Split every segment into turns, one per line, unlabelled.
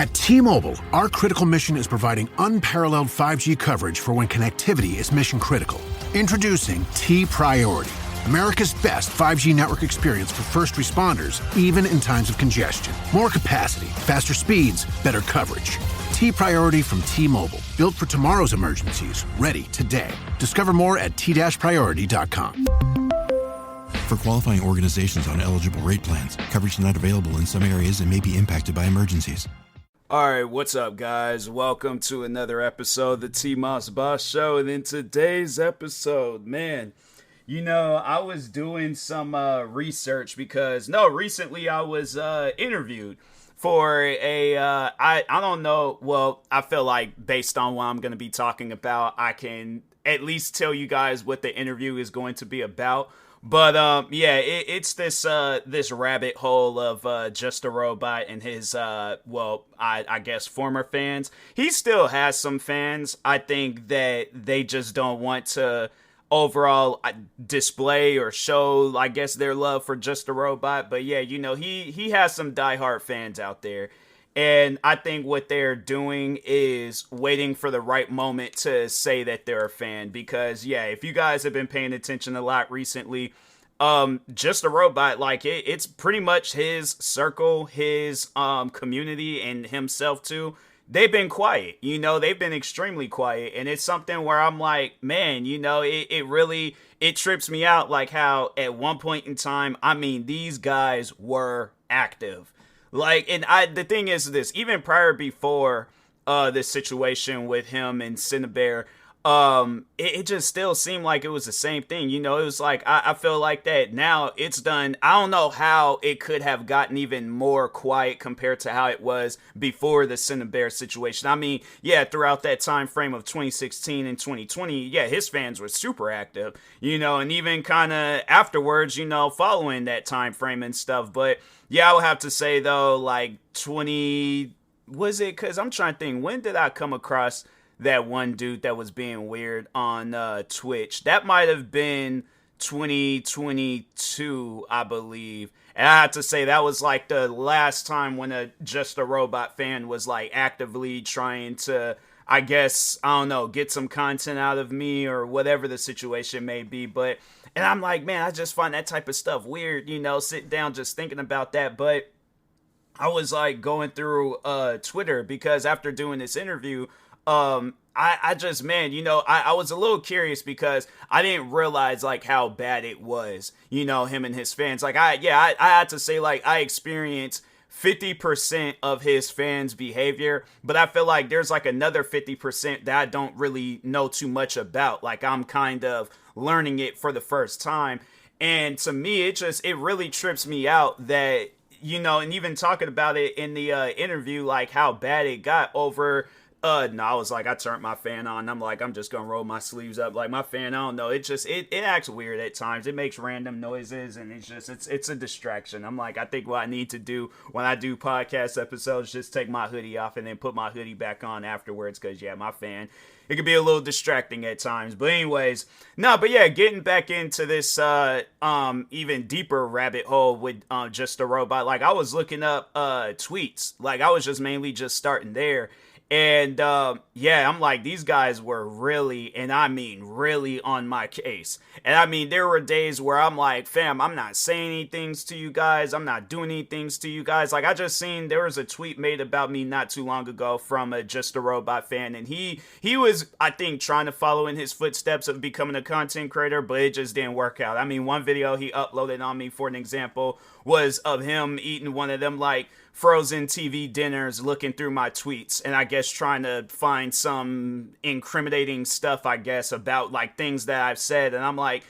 At T-Mobile, our critical mission is providing unparalleled 5G coverage for when connectivity is mission critical. Introducing T-Priority, America's best 5G network experience for first responders, even in times of congestion. More capacity, faster speeds, better coverage. T-Priority from T-Mobile, built for tomorrow's emergencies, ready today. Discover more at t-priority.com.
For qualifying organizations on eligible rate plans, coverage not available in some areas and may be impacted by emergencies.
Alright, what's up guys? Welcome to another episode of the TMossBoss Show. And in today's episode, man, you know, I was doing some research because, recently I was interviewed for a, I don't know, well, I feel like based on what I'm going to be talking about, I can at least tell you guys what the interview is going to be about. But it's this rabbit hole of Just a Robot and his I guess former fans. He still has some fans. I think that they just don't want to overall display or show, I guess, their love for Just a Robot. But yeah, you know, he has some diehard fans out there. And I think what they're doing is waiting for the right moment to say that they're a fan. Because, yeah, if you guys have been paying attention a lot recently, Just a Robot, like, it's pretty much his circle, his community, and himself, too. They've been quiet. You know, they've been extremely quiet. And it's something where I'm like, man, you know, it really trips me out, like how at one point in time, I mean, these guys were active. Like, and the thing is this, even before this situation with him and Cinnabear, it just still seemed like it was the same thing. You know, it was like, I feel like that now it's done. I don't know how it could have gotten even more quiet compared to how it was before the Cinnabear situation. I mean, yeah, throughout that time frame of 2016 and 2020, yeah, his fans were super active, you know, and even kind of afterwards, you know, following that time frame and stuff. But yeah, I would have to say though, like was it? Because I'm trying to think, when did I come across that one dude that was being weird on Twitch? That might have been 2022, I believe. And I have to say that was like the last time when a Just a Robot fan was like actively trying to, I guess, I don't know, get some content out of me or whatever the situation may be. But, and I'm like, man, I just find that type of stuff weird, you know, sitting down just thinking about that. But I was like going through Twitter because after doing this interview, I just, man, you know, I was a little curious because I didn't realize like how bad it was, you know, him and his fans. Like, I had to say, like, I experienced 50% of his fans' behavior, but I feel like there's like another 50% that I don't really know too much about. Like, I'm kind of learning it for the first time. And to me, it really trips me out that, you know, and even talking about it in the interview, like how bad it got over. No, I was like, I turned my fan on. I'm like, I'm just gonna roll my sleeves up. Like, my fan, I don't know. It acts weird at times. It makes random noises, and it's a distraction. I'm like, I think what I need to do when I do podcast episodes, just take my hoodie off and then put my hoodie back on afterwards. Cause yeah, my fan, it could be a little distracting at times. But anyways, no, but yeah, getting back into this even deeper rabbit hole with Just a Robot. Like, I was looking up tweets. Like, I was just mainly just starting there. And, yeah, I'm like, these guys were really, and I mean really on my case. And I mean, there were days where I'm like, fam, I'm not saying anything to you guys. I'm not doing anything to you guys. Like, I just seen, there was a tweet made about me not too long ago from a Just a Robot fan. And he was, I think, trying to follow in his footsteps of becoming a content creator, but it just didn't work out. I mean, one video he uploaded on me, for an example, was of him eating one of them, like, frozen TV dinners, looking through my tweets, and I guess trying to find some incriminating stuff, I guess, about like things that I've said. And I'm like,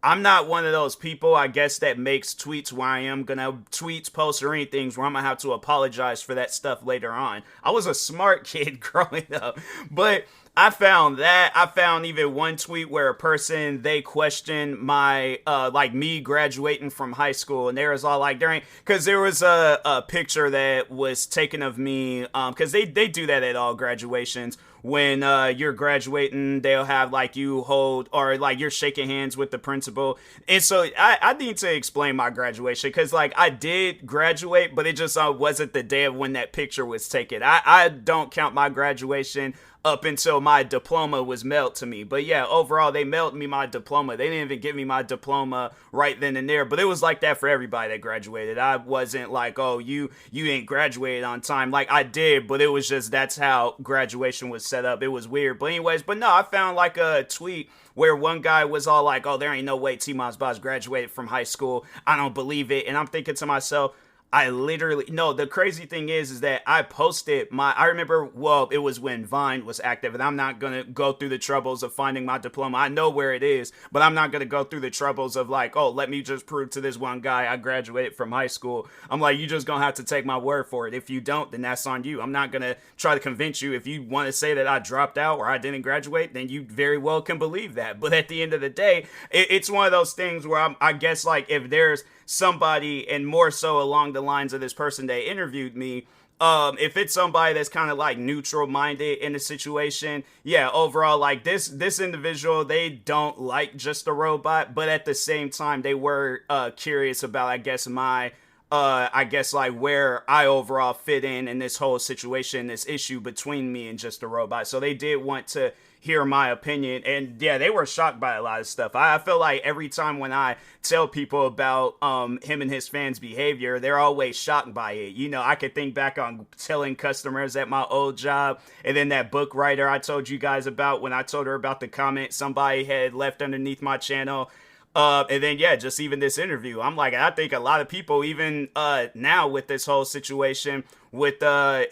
I'm not one of those people, I guess, that makes tweets where I am gonna tweets, posts, or anything where I'm gonna have to apologize for that stuff later on. I was a smart kid growing up, but I found that. I found even one tweet where a person, they questioned my, like me graduating from high school. And there was all like, cause there was a picture that was taken of me, cause they do that at all graduations. When you're graduating, they'll have like you hold, or like you're shaking hands with the principal. And so I need to explain my graduation, because like I did graduate, but it just wasn't the day of when that picture was taken. I don't count my graduation up until my diploma was mailed to me. But yeah, overall, they mailed me my diploma. They didn't even give me my diploma right then and there. But it was like that for everybody that graduated. I wasn't like, oh, you ain't graduated on time. Like, I did, but it was just, that's how graduation was set up. It was weird. But anyways, but no, I found like a tweet where one guy was all like, oh, there ain't no way TMossBoss graduated from high school. I don't believe it. And I'm thinking to myself, I literally, no, the crazy thing is that I posted I remember, well, it was when Vine was active, and I'm not going to go through the troubles of finding my diploma. I know where it is, but I'm not going to go through the troubles of like, oh, let me just prove to this one guy I graduated from high school. I'm like, you just going to have to take my word for it. If you don't, then that's on you. I'm not going to try to convince you. If you want to say that I dropped out or I didn't graduate, then you very well can believe that. But at the end of the day, it's one of those things where I guess like if there's somebody, and more so along the lines of this person that interviewed me, if it's somebody that's kind of like neutral minded in the situation, yeah, overall, like this individual, they don't like Just a Robot, but at the same time, they were curious about, I guess, my I guess like where I overall fit in this whole situation, this issue between me and Just a Robot. So they did want to hear my opinion, and yeah, they were shocked by a lot of stuff. I feel like every time when I tell people about him and his fans' behavior, they're always shocked by it. You know, I could think back on telling customers at my old job, and then that book writer I told you guys about, when I told her about the comment somebody had left underneath my channel. And then, yeah, just even this interview, I'm like, I think a lot of people, even now with this whole situation with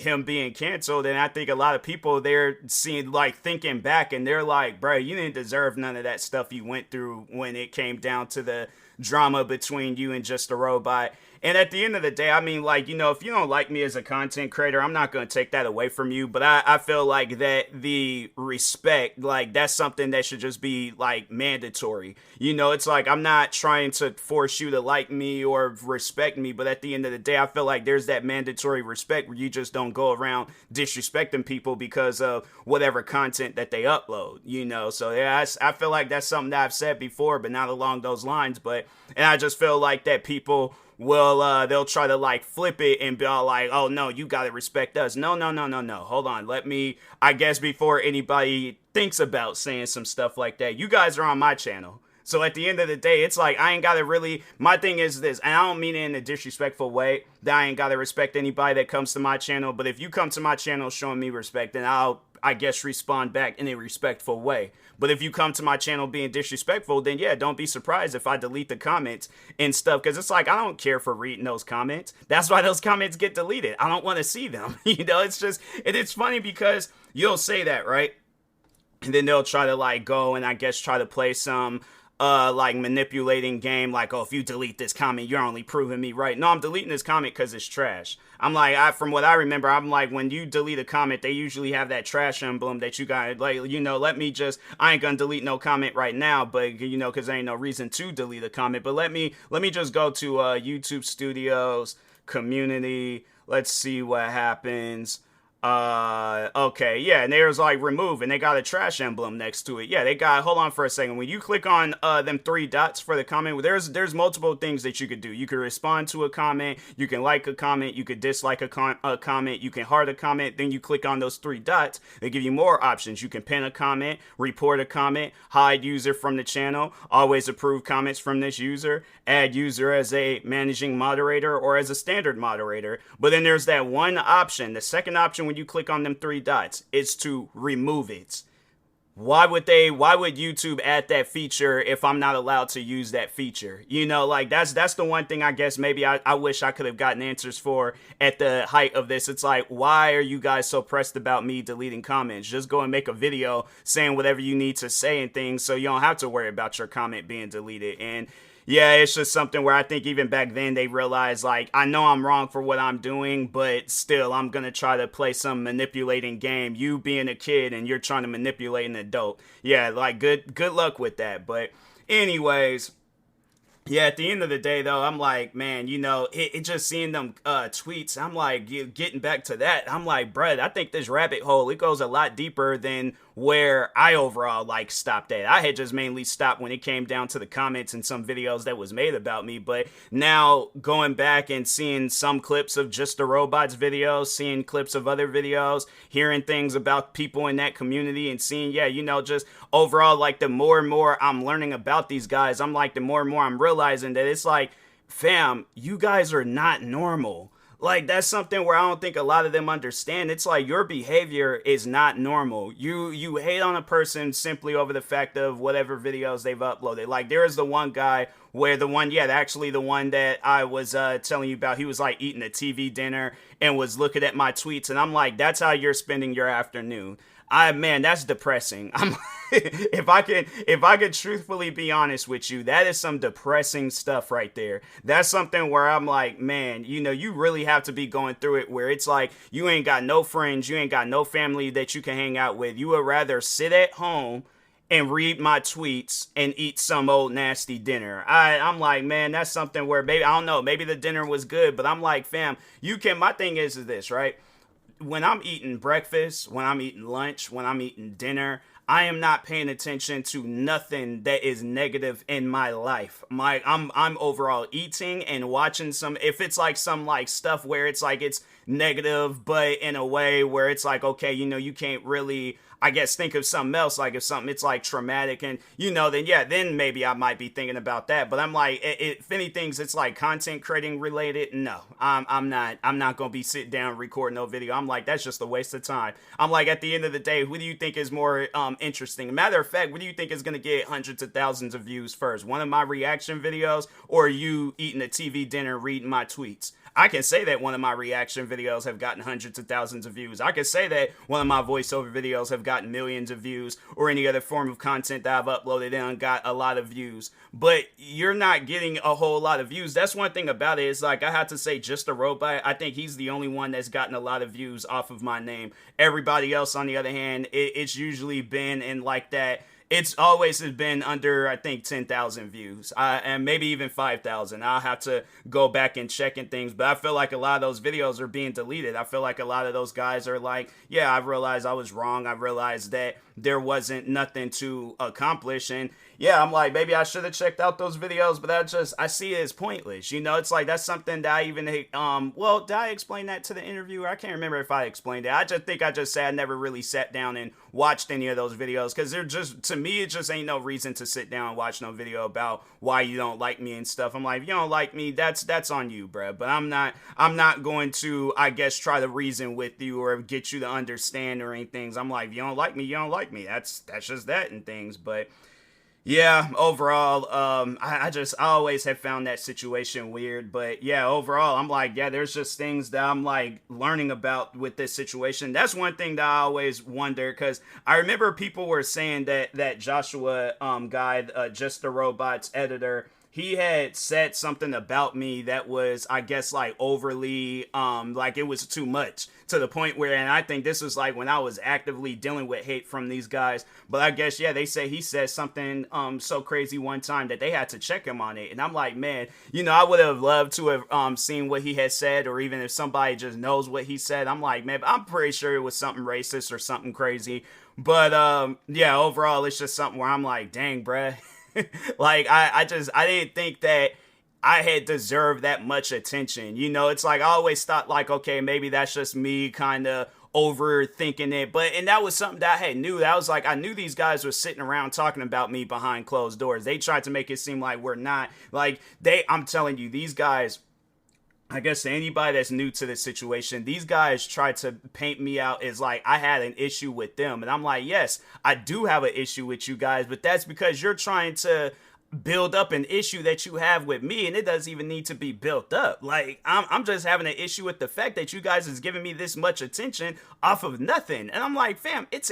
him being canceled, and I think a lot of people, they're seeing, like, thinking back, and they're like, bro, you didn't deserve none of that stuff you went through when it came down to the drama between you and Just a Robot. And at the end of the day, I mean, like, you know, if you don't like me as a content creator, I'm not going to take that away from you. But I feel like that the respect, like, that's something that should just be, like, mandatory. You know, it's like, I'm not trying to force you to like me or respect me. But at the end of the day, I feel like there's that mandatory respect where you just don't go around disrespecting people because of whatever content that they upload, you know. So, yeah, I feel like that's something that I've said before, but not along those lines. And I just feel like that people will they'll try to like flip it and be all like, oh no, you gotta respect us. No, hold on, let me, I guess before anybody thinks about saying some stuff like that, you guys are on my channel. So at the end of the day, it's like, I ain't gotta really, my thing is this, and I don't mean it in a disrespectful way, that I ain't gotta respect anybody that comes to my channel, but if you come to my channel showing me respect, then I'll, I guess, respond back in a respectful way. But if you come to my channel being disrespectful, then yeah, don't be surprised if I delete the comments and stuff, because it's like, I don't care for reading those comments. That's why those comments get deleted. I don't want to see them. You know, it's just, it's funny because you'll say that, right? And then they'll try to like go and I guess try to play some like manipulating game, like, oh, if you delete this comment, you're only proving me right. No, I'm deleting this comment because it's trash. I'm like, from what I remember, I'm like, when you delete a comment, they usually have that trash emblem that you got, like, you know, I ain't gonna delete no comment right now, but, you know, because there ain't no reason to delete a comment, but let me just go to YouTube Studios, community, let's see what happens. Okay, yeah, and there's like remove, and they got a trash emblem next to it. Yeah, they got, hold on for a second. When you click on them three dots for the comment, there's multiple things that you could do. You could respond to a comment, you can like a comment, you could dislike a comment, you can heart a comment, then you click on those three dots, they give you more options. You can pin a comment, report a comment, hide user from the channel, always approve comments from this user, add user as a managing moderator or as a standard moderator. But then there's that one option, the second option when you click on them three dots, is to remove it. Why would YouTube add that feature if I'm not allowed to use that feature? You know, like that's the one thing I guess maybe I wish I could have gotten answers for at the height of this. It's like, why are you guys so pressed about me deleting comments? Just go and make a video saying whatever you need to say and things so you don't have to worry about your comment being deleted. And Yeah, it's just something where I think even back then they realized, like, I know I'm wrong for what I'm doing, but still, I'm gonna try to play some manipulating game. You being a kid and you're trying to manipulate an adult. Yeah, like, good luck with that. But anyways, yeah, at the end of the day, though, I'm like, man, it just seeing them tweets, I'm like, getting back to that, I'm like, bruh, I think this rabbit hole, it goes a lot deeper than where I overall, like, stopped at. I had just mainly stopped when it came down to the comments and some videos that was made about me, but now going back and seeing some clips of Just the Robots videos, seeing clips of other videos, hearing things about people in that community, and seeing, just overall, like, the more and more I'm learning about these guys, I'm like, the more and more I'm realizing that it's like, fam, you guys are not normal. Like, that's something where I don't think a lot of them understand. It's like, your behavior is not normal. You hate on a person simply over the fact of whatever videos they've uploaded. Like, there is the one guy where the one that I was telling you about, he was like eating a TV dinner and was looking at my tweets, and I'm like, that's how you're spending your afternoon. Man, that's depressing. If I could truthfully be honest with you, that is some depressing stuff right there. That's something where I'm like, man, you really have to be going through it where it's like, you ain't got no friends, you ain't got no family that you can hang out with. You would rather sit at home and read my tweets and eat some old nasty dinner. I'm like, man, that's something where maybe, I don't know, maybe the dinner was good, but I'm like, fam, my thing is this, right? When I'm eating breakfast, when I'm eating lunch, when I'm eating dinner, I am not paying attention to nothing that is negative in my life. I'm overall eating and watching if it's like some like stuff where it's like it's negative, but in a way where it's like, okay, you can't really, I guess, think of something else. Like if something it's like traumatic and then maybe I might be thinking about that. But I'm like, if anything's it's like content creating related, no, I'm not gonna be sitting down recording no video. I'm like, that's just a waste of time. I'm like, at the end of the day, who do you think is more interesting? Matter of fact, what do you think is gonna get hundreds of thousands of views first? One of my reaction videos or you eating a TV dinner reading my tweets? I can say that one of my reaction videos have gotten hundreds of thousands of views. I can say that one of my voiceover videos have gotten millions of views, or any other form of content that I've uploaded and got a lot of views. But you're not getting a whole lot of views. That's one thing about it. It's like, I have to say, Just a Robot, I think he's the only one that's gotten a lot of views off of my name. Everybody else, on the other hand, it's usually been in like that. It's always has been under, I think, 10,000 views, and maybe even 5,000. I'll have to go back and check and things, but I feel like a lot of those videos are being deleted. I feel like a lot of those guys are like, yeah, I realized I was wrong. I realized that there wasn't nothing to accomplish, and yeah, I'm like, maybe I should have checked out those videos, but I see it as pointless. It's like, that's something that I even, did I explain that to the interviewer? I can't remember if I explained it. I just think I just said I never really sat down and watched any of those videos, because they're just, to me, it just ain't no reason to sit down and watch no video about why you don't like me and stuff. I'm like, if you don't like me, that's on you, bruh. But I'm not going to, I guess, try to reason with you or get you to understand or anything. I'm like, if you don't like me, you don't like me. That's just that and things. But yeah, overall, I always have found that situation weird. But yeah, overall, I'm like, yeah, there's just things that I'm like learning about with this situation. That's one thing that I always wonder, because I remember people were saying that Joshua guy, Just the Robots editor, he had said something about me that was, I guess, like overly, like it was too much, to the point where, and I think this was like when I was actively dealing with hate from these guys, but I guess, yeah, they say he said something so crazy one time that they had to check him on it, and I'm like, man, I would have loved to have seen what he had said, or even if somebody just knows what he said, I'm like, man, I'm pretty sure it was something racist or something crazy, but yeah, overall, it's just something where I'm like, dang, bruh. Like, I didn't think that I had deserved that much attention. It's like, I always thought like, okay, maybe that's just me kind of overthinking it. And that was something that I had knew. That was like, I knew these guys were sitting around talking about me behind closed doors. They tried to make it seem like we're not. Like, I'm telling you, these guys, I guess to anybody that's new to this situation, these guys tried to paint me out as like I had an issue with them. And I'm like, yes, I do have an issue with you guys, but that's because you're trying to build up an issue that you have with me, and it doesn't even need to be built up. Like, I'm just having an issue with the fact that you guys is giving me this much attention off of nothing. And I'm like, fam, it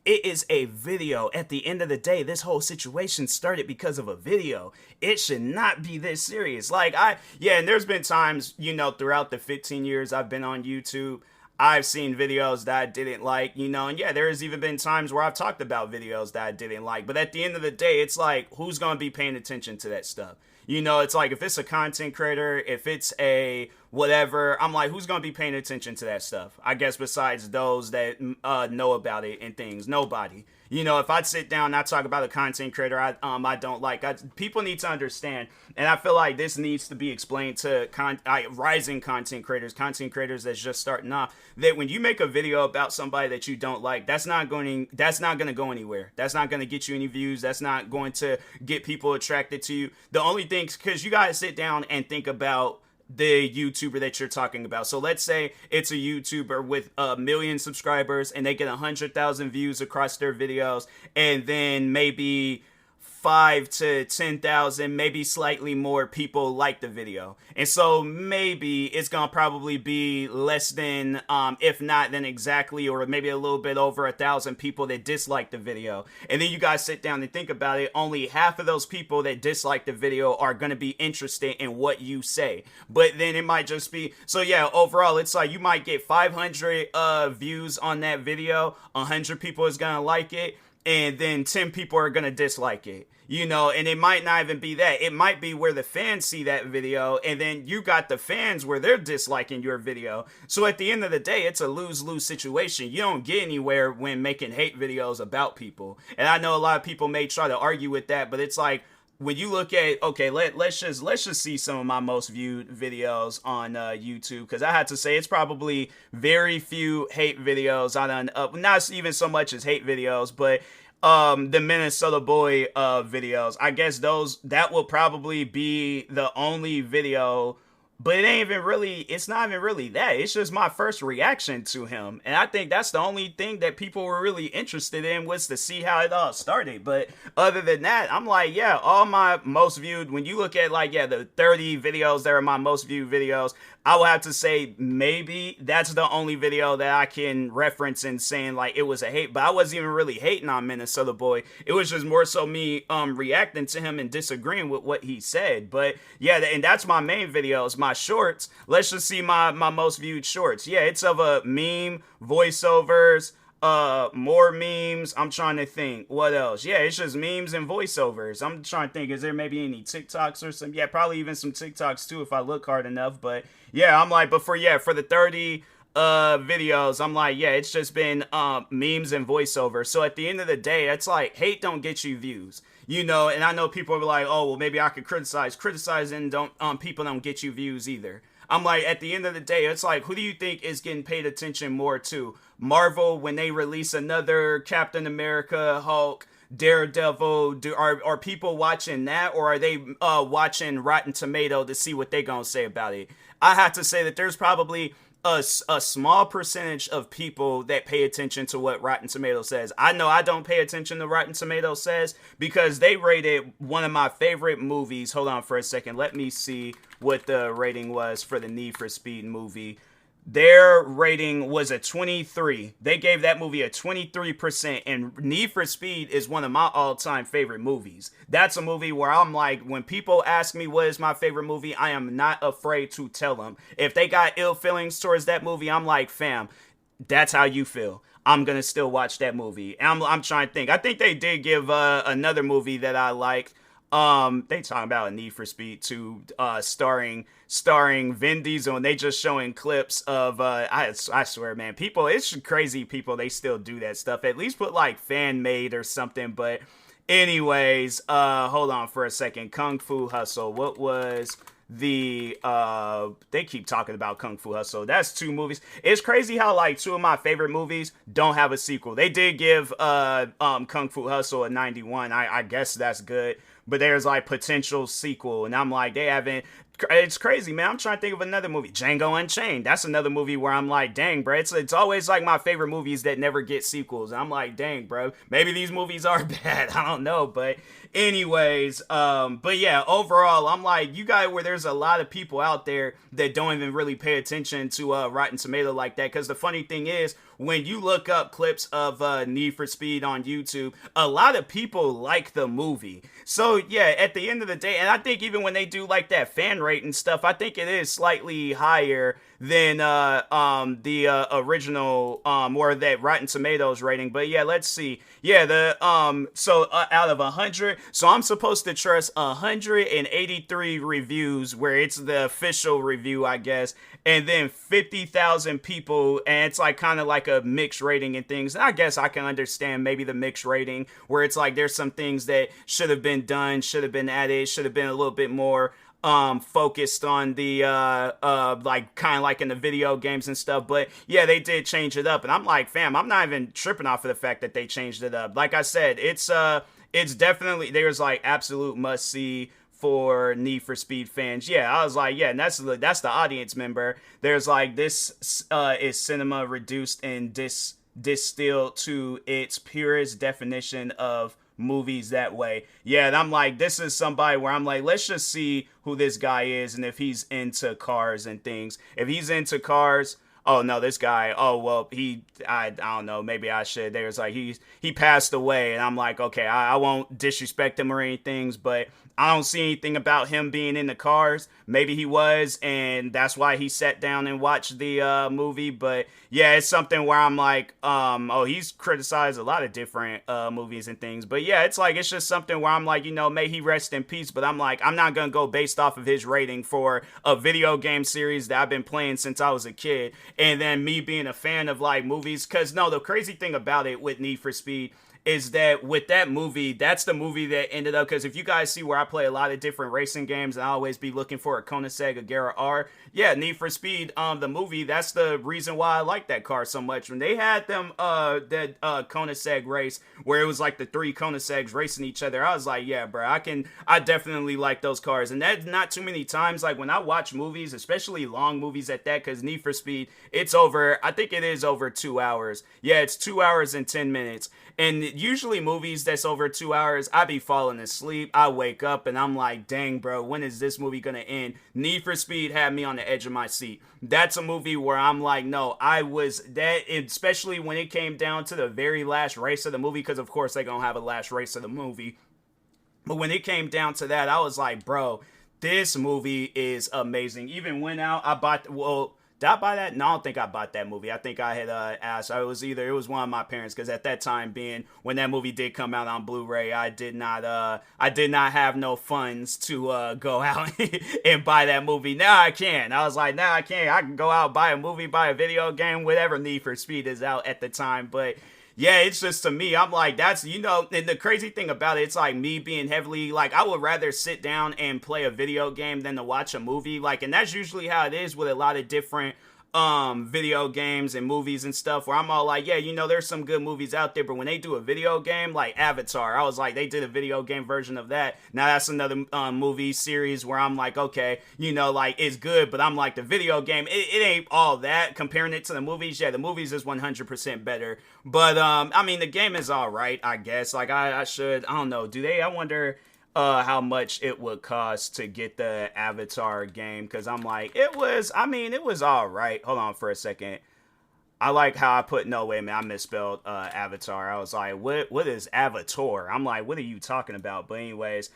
is a video. At the end of the day, this whole situation started because of a video. It should not be this serious. Like, and there's been times, throughout the 15 years I've been on YouTube, I've seen videos that I didn't like, and yeah, there's even been times where I've talked about videos that I didn't like. But at the end of the day, it's like, who's going to be paying attention to that stuff? It's like, if it's a content creator, if it's a whatever, I'm like, who's going to be paying attention to that stuff? I guess besides those that know about it and things, nobody. If I sit down and I talk about a content creator I don't like, people need to understand, and I feel like this needs to be explained to rising content creators that's just starting off, that when you make a video about somebody that you don't like, that's not going to go anywhere. That's not going to get you any views. That's not going to get people attracted to you. The only thing, because you guys sit down and think about the YouTuber that you're talking about. So let's say it's a YouTuber with 1 million subscribers and they get 100,000 views across their videos, and then maybe 5 to 10,000, maybe slightly more people like the video. And so maybe it's going to probably be less than, if not then exactly, or maybe a little bit over 1,000 people that dislike the video. And then you guys sit down and think about it. Only half of those people that dislike the video are going to be interested in what you say. But then it might just be, so yeah, overall, it's like you might get 500 views on that video. 100 people is going to like it, and then 10 people are going to dislike it, and it might not even be that. It might be where the fans see that video, and then you got the fans where they're disliking your video. So at the end of the day, it's a lose-lose situation. You don't get anywhere when making hate videos about people. And I know a lot of people may try to argue with that, but it's like, when you look at, okay, let's just see some of my most viewed videos on YouTube, because I had to say it's probably very few hate videos I done not even so much as hate videos, but the Minnesota Boy videos. I guess that will probably be the only video. But it's not even really that. It's just my first reaction to him. And I think that's the only thing that people were really interested in, was to see how it all started. But other than that, I'm like, yeah, all my most viewed, when you look at the 30 videos that are my most viewed videos, I will have to say maybe that's the only video that I can reference in saying it was a hate. But I wasn't even really hating on Minnesota Boy. It was just more so me reacting to him and disagreeing with what he said. But yeah, and that's my main videos, my shorts. Let's just see my most viewed shorts. Yeah, it's of a meme, voiceovers, more memes. I'm trying to think what else. Yeah, it's just memes and voiceovers. I'm trying to think, is there maybe any TikToks or some? Yeah, probably even some TikToks too if I look hard enough. But yeah, I'm like, but for the 30 videos, I'm like, yeah, it's just been memes and voiceovers. So at the end of the day, it's like, hate don't get you views. And I know people are like, oh, well, maybe I could criticize and people don't get you views either. I'm like, at the end of the day, it's like, who do you think is getting paid attention more to? Marvel, when they release another Captain America, Hulk, Daredevil, are people watching that, or are they watching Rotten Tomato to see what they gonna say about it? I have to say that there's probably a small percentage of people that pay attention to what Rotten Tomatoes says. I know I don't pay attention to Rotten Tomatoes says, because they rated one of my favorite movies. Hold on for a second. Let me see what the rating was for the Need for Speed movie. Their rating was a 23. They gave that movie a 23%, and Need for Speed is one of my all-time favorite movies. That's a movie where I'm like, when people ask me what is my favorite movie, I am not afraid to tell them. If they got ill feelings towards that movie, I'm like, fam, that's how you feel. I'm gonna still watch that movie. And I'm trying to think. I think they did give another movie that I liked. They talking about a Need for Speed 2, starring Vin Diesel, and they just showing clips of, I swear, man, people, it's crazy people, they still do that stuff. At least put fan made or something. But anyways, hold on for a second. Kung Fu Hustle. What was they keep talking about Kung Fu Hustle. That's 2 movies. It's crazy how 2 of my favorite movies don't have a sequel. They did give Kung Fu Hustle a 91. I guess that's good. But there's potential sequel, and I'm like, they haven't. it's crazy, man. I'm trying to think of another movie. Django Unchained. That's another movie where I'm like, dang, bro. It's always like my favorite movies that never get sequels. I'm like, dang, bro. Maybe these movies are bad. I don't know, but anyways, but yeah, overall, I'm like, you got where there's a lot of people out there that don't even really pay attention to Rotten Tomato like that. Because the funny thing is, when you look up clips of Need for Speed on YouTube, a lot of people like the movie. So yeah, at the end of the day, and I think even when they do like that fan rate and stuff, I think it is slightly higher than the original or that Rotten Tomatoes rating. But yeah, let's see. Yeah, so out of 100, so I'm supposed to trust 183 reviews where it's the official review, I guess, and then 50,000 people, and it's like kind of like a mixed rating and things. And I guess I can understand maybe the mixed rating where it's like there's some things that should have been done, should have been added, should have been a little bit more focused on the like kind of like in the video games and stuff. But yeah, they did change it up, and I'm like, fam, I'm not even tripping off of the fact that they changed it up. Like I said, it's definitely, there's like absolute must see for Need for Speed fans. Yeah, I was like, yeah, and that's the audience member. There's like, this is cinema reduced and distilled to its purest definition of movies that way. Yeah, and I'm like, this is somebody where I'm like, let's just see who this guy is and if he's into cars and things. If he's into cars, oh no, this guy, oh well, I don't know, maybe I should. There's like, he passed away, and I'm like, okay, I won't disrespect him or anything, but I don't see anything about him being into cars. Maybe he was, and that's why he sat down and watched the movie. But yeah, it's something where I'm like, oh, he's criticized a lot of different movies and things. But yeah, it's like, it's just something where I'm like, may he rest in peace. But I'm like, I'm not gonna go based off of his rating for a video game series that I've been playing since I was a kid, and then me being a fan of like movies. Because no, the crazy thing about it with Need for Speed is that with that movie, that's the movie that ended up, because if you guys see where I play a lot of different racing games, and I always be looking for a Koenigsegg Agera R. Yeah, Need for Speed, the movie, that's the reason why I like that car so much. When they had them, that Koenigsegg race, where it was like the three Koenigsegg's racing each other, I was like, yeah, bro, I definitely like those cars. And that's not too many times, like when I watch movies, especially long movies at that, because Need for Speed, I think it is over 2 hours. Yeah, it's 2 hours and 10 minutes. And usually movies that's over 2 hours, I be falling asleep. I wake up and I'm like, dang, bro, when is this movie gonna end? Need for Speed had me on the edge of my seat. That's a movie where I'm like, no, especially when it came down to the very last race of the movie, because of course they're gonna have a last race of the movie. But when it came down to that, I was like, bro, this movie is amazing. Even went out, did I buy that? No, I don't think I bought that movie. I think I had asked. It was one of my parents, because at that time, when that movie did come out on Blu-ray, I did not have no funds to go out and buy that movie. Now I can. I was like, now I can. I can go out, buy a movie, buy a video game, whatever Need for Speed is out at the time. But yeah, it's just, to me, I'm like, that's, and the crazy thing about it, it's like me being heavily, like, I would rather sit down and play a video game than to watch a movie, like, and that's usually how it is with a lot of different video games and movies and stuff, where I'm all like, yeah, there's some good movies out there, but when they do a video game, like Avatar, I was like, they did a video game version of that. Now that's another movie series where I'm like, okay, like, it's good, but I'm like, the video game, it ain't all that. Comparing it to the movies, yeah, the movies is 100% better, but I mean, the game is all right, I guess. Like, I don't know, I wonder how much it would cost to get the Avatar game, because I'm like, it was all right. Hold on for a second. I like how I put, no, wait a minute, I misspelled Avatar. I was like, what is Avatar? I'm like, what are you talking about? But anyways,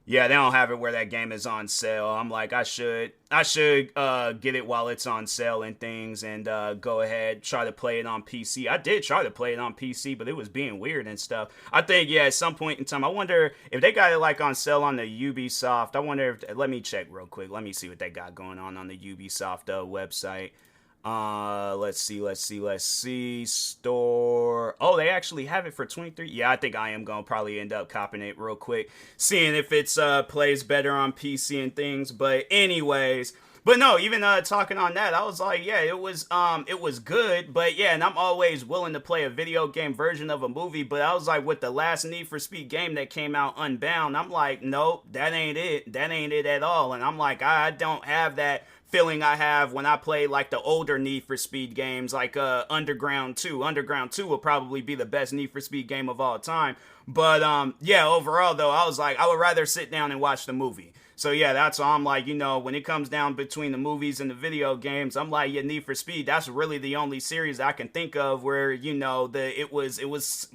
yeah, they don't have it where that game is on sale. I'm like, I should get it while it's on sale and things, and go ahead, try to play it on PC. I did try to play it on PC, but it was being weird and stuff. I think, yeah, at some point in time, I wonder if they got it like on sale on the Ubisoft. I wonder if, let me check real quick. Let me see what they got going on the Ubisoft website. Let's see. Store. Oh, they actually have it for 23. Yeah, I think I am gonna probably end up copping it real quick, seeing if it's plays better on PC and things. But anyways, But no, even talking on that, I was like, yeah, it was good, but yeah, and I'm always willing to play a video game version of a movie, but I was like, with the last Need for Speed game that came out, Unbound, I'm like, nope, that ain't it at all. And I'm like, I don't have that feeling I have when I play like the older Need for Speed games, like Underground 2. Underground 2 will probably be the best Need for Speed game of all time. But yeah, overall though, I was like, I would rather sit down and watch the movie. So yeah, that's why I'm like, when it comes down between the movies and the video games, I'm like, yeah, Need for Speed, that's really the only series I can think of where, it was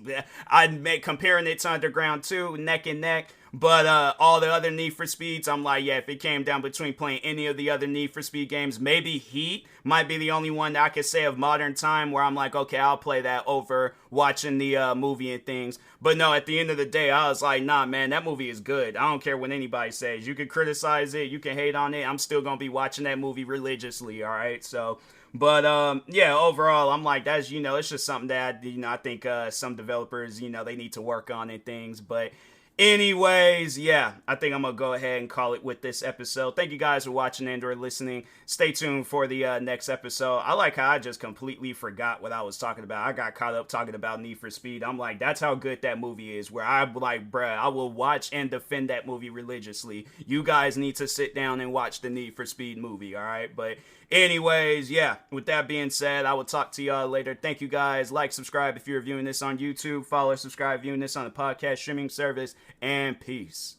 I'd comparing it to Underground 2, neck and neck. But all the other Need for Speeds, I'm like, yeah, if it came down between playing any of the other Need for Speed games, maybe Heat might be the only one that I could say of modern time where I'm like, okay, I'll play that over watching the movie and things. But no, at the end of the day, I was like, nah, man, that movie is good. I don't care what anybody says. You can criticize it, you can hate on it. I'm still going to be watching that movie religiously, all right? So... But, yeah, overall, I'm like, that's, it's just something that, I think some developers, they need to work on and things. But anyways, yeah, I think I'm going to go ahead and call it with this episode. Thank you guys for watching and or listening. Stay tuned for the next episode. I like how I just completely forgot what I was talking about. I got caught up talking about Need for Speed. I'm like, that's how good that movie is, where I'm like, bruh, I will watch and defend that movie religiously. You guys need to sit down and watch the Need for Speed movie, all right? But anyways, yeah, with that being said, I will talk to y'all later. Thank you guys. Like, subscribe if you're viewing this on YouTube. Follow, subscribe, viewing this on the podcast streaming service. And peace.